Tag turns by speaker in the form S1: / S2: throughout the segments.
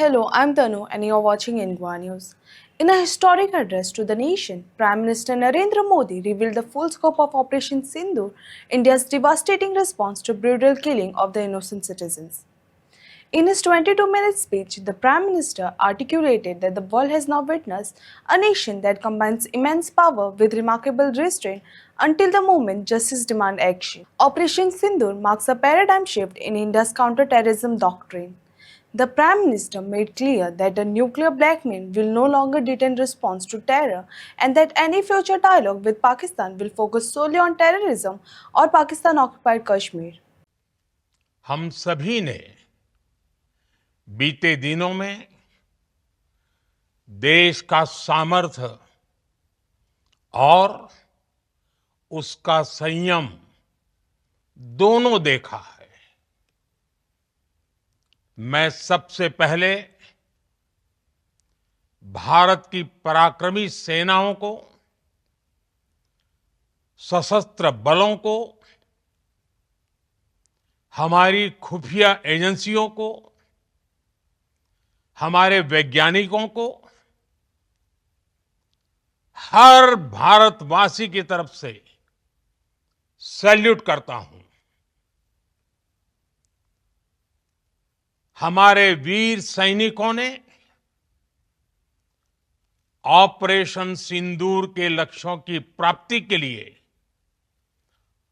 S1: Hello, I'm Tanu and you're watching India News. In a historic address to the nation, Prime Minister Narendra Modi revealed the full scope of Operation Sindoor, India's devastating response to brutal killing of the innocent citizens. In his 22-minute speech, the Prime Minister articulated that the world has now witnessed a nation that combines immense power with remarkable restraint until the moment justice demands action. Operation Sindoor marks a paradigm shift in India's counter-terrorism doctrine. The Prime Minister made clear that the nuclear blackmail will no longer detain response to terror and that any future dialogue with Pakistan will focus solely on terrorism or Pakistan occupied Kashmir.
S2: हम सभी ने बीते दिनों में देश का सामर्थ्य और उसका संयम दोनों देखा है। मैं सबसे पहले भारत की पराक्रमी सेनाओं को, सशस्त्र बलों को, हमारी खुफिया एजेंसियों को, हमारे वैज्ञानिकों को, हर भारतवासी की तरफ से सैल्यूट करता हूं। हमारे वीर सैनिकों ने ऑपरेशन सिंदूर के लक्ष्यों की प्राप्ति के लिए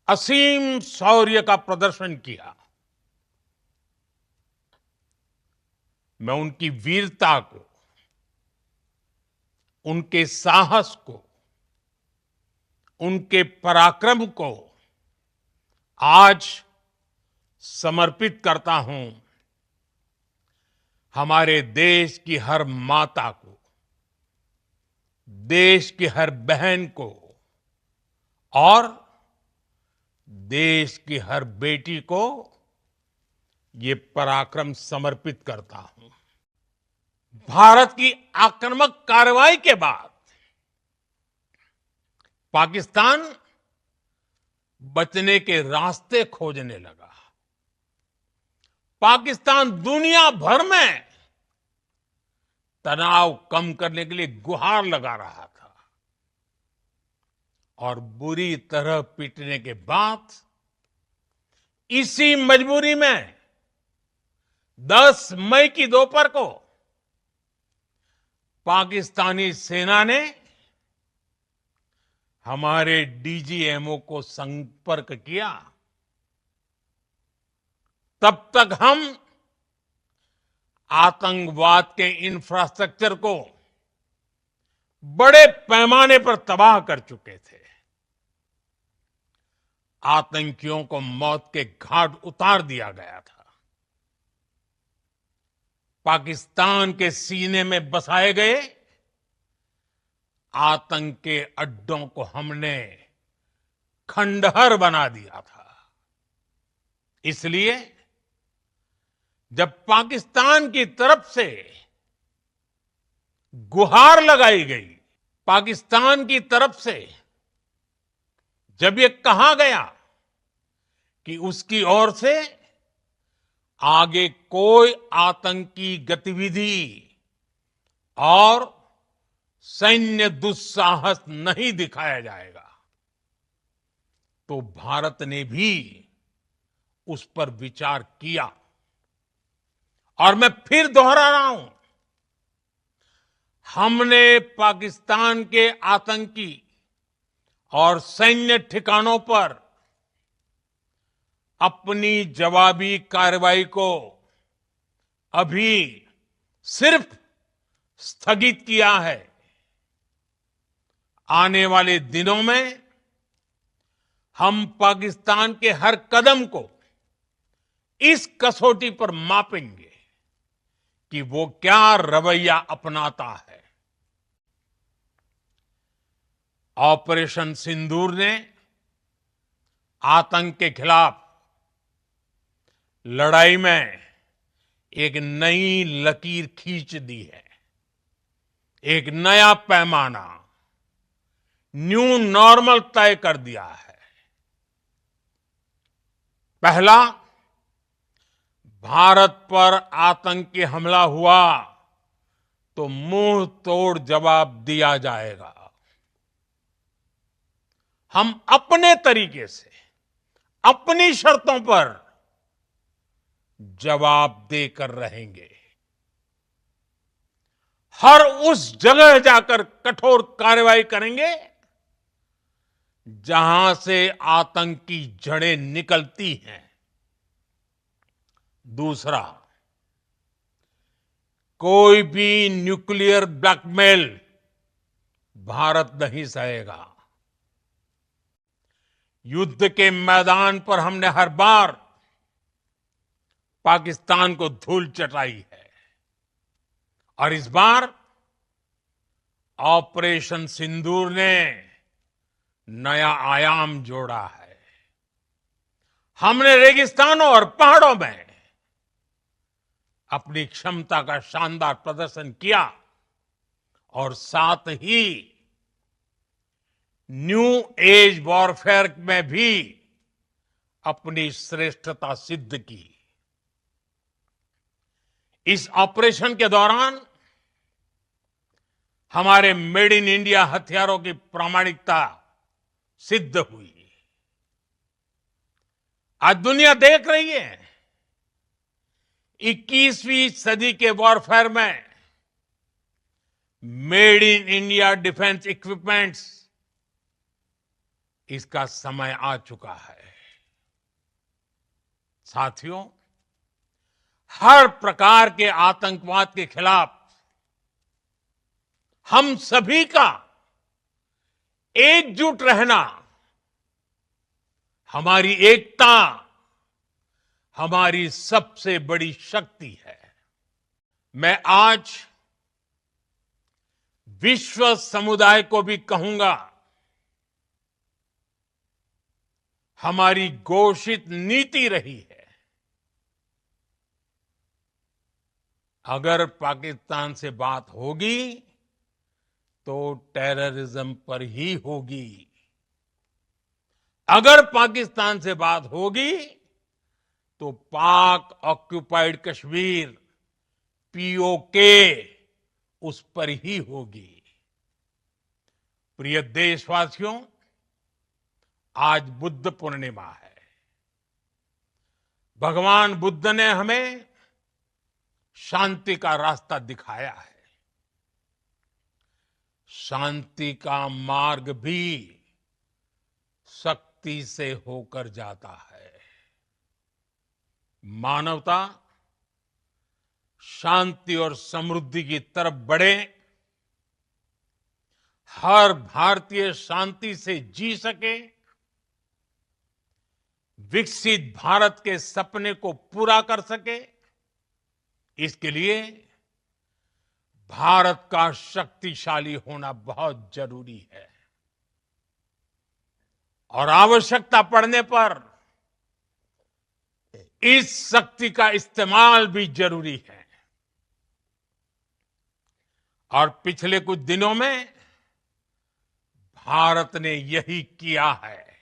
S2: असीम शौर्य का प्रदर्शन किया। मैं उनकी वीरता को, उनके साहस को, उनके पराक्रम को आज समर्पित करता हूं हमारे देश की हर माता को, देश की हर बहन को और देश की हर बेटी को ये पराक्रम समर्पित करता हूं। भारत की आक्रामक कार्रवाई के बाद पाकिस्तान बचने के रास्ते खोजने लगा। पाकिस्तान दुनिया भर में तनाव कम करने के लिए गुहार लगा रहा था और बुरी तरह पीटने के बाद इसी मजबूरी में 10 मई की दोपहर को पाकिस्तानी सेना ने हमारे डीजीएमओ को संपर्क किया। तब तक हम आतंकवाद के इंफ्रास्ट्रक्चर को बड़े पैमाने पर तबाह कर चुके थे। आतंकियों को मौत के घाट उतार दिया गया था। पाकिस्तान के सीने में बसाए गए आतंक के अड्डों को हमने खंडहर बना दिया था। इसलिए जब पाकिस्तान की तरफ से गुहार लगाई गई, पाकिस्तान की तरफ से जब ये कहा गया कि उसकी ओर से आगे कोई आतंकी गतिविधि और सैन्य दुस्साहस नहीं दिखाया जाएगा, तो भारत ने भी उस पर विचार किया। और मैं फिर दोहरा रहा हूं, हमने पाकिस्तान के आतंकी और सैन्य ठिकानों पर अपनी जवाबी कार्रवाई को अभी सिर्फ स्थगित किया है। आने वाले दिनों में हम पाकिस्तान के हर कदम को इस कसौटी पर मापेंगे कि वो क्या रवैया अपनाता है। ऑपरेशन सिंदूर ने आतंक के खिलाफ लड़ाई में एक नई लकीर खींच दी है। एक नया पैमाना, न्यू नॉर्मल तय कर दिया है। पहला, भारत पर आतंकी हमला हुआ तो मुंह तोड़ जवाब दिया जाएगा। हम अपने तरीके से, अपनी शर्तों पर जवाब देकर रहेंगे। हर उस जगह जाकर कठोर कार्रवाई करेंगे जहां से आतंक की जड़ें निकलती हैं। दूसरा, कोई भी न्यूक्लियर ब्लैकमेल भारत नहीं सहेगा। युद्ध के मैदान पर हमने हर बार पाकिस्तान को धूल चटाई है और इस बार ऑपरेशन सिंदूर ने नया आयाम जोड़ा है। हमने रेगिस्तानों और पहाड़ों में अपनी क्षमता का शानदार प्रदर्शन किया और साथ ही न्यू एज वॉरफेयर में भी अपनी श्रेष्ठता सिद्ध की। इस ऑपरेशन के दौरान हमारे मेड इन इंडिया हथियारों की प्रामाणिकता सिद्ध हुई। आज दुनिया देख रही है 21वीं सदी के वॉरफेयर में made in India defence equipments, इसका समय आ चुका है। साथियों, हर प्रकार के आतंकवाद के खिलाफ हम सभी का एकजुट रहना, हमारी एकता हमारी सबसे बड़ी शक्ति है। मैं आज विश्व समुदाय को भी कहूंगा, हमारी घोषित नीति रही है, अगर पाकिस्तान से बात होगी तो टेररिज्म पर ही होगी। अगर पाकिस्तान से बात होगी तो पाक ऑक्युपाइड कश्मीर, पीओके, उस पर ही होगी। प्रिय देशवासियों, आज बुद्ध पूर्णिमा है। भगवान बुद्ध ने हमें शांति का रास्ता दिखाया है। शांति का मार्ग भी शक्ति से होकर जाता है। मानवता शांति और समृद्धि की तरफ बढ़े, हर भारतीय शांति से जी सके, विकसित भारत के सपने को पूरा कर सके, इसके लिए भारत का शक्तिशाली होना बहुत जरूरी है और आवश्यकता पड़ने पर इस शक्ति का इस्तेमाल भी जरूरी है। और पिछले कुछ दिनों में भारत ने यही किया है।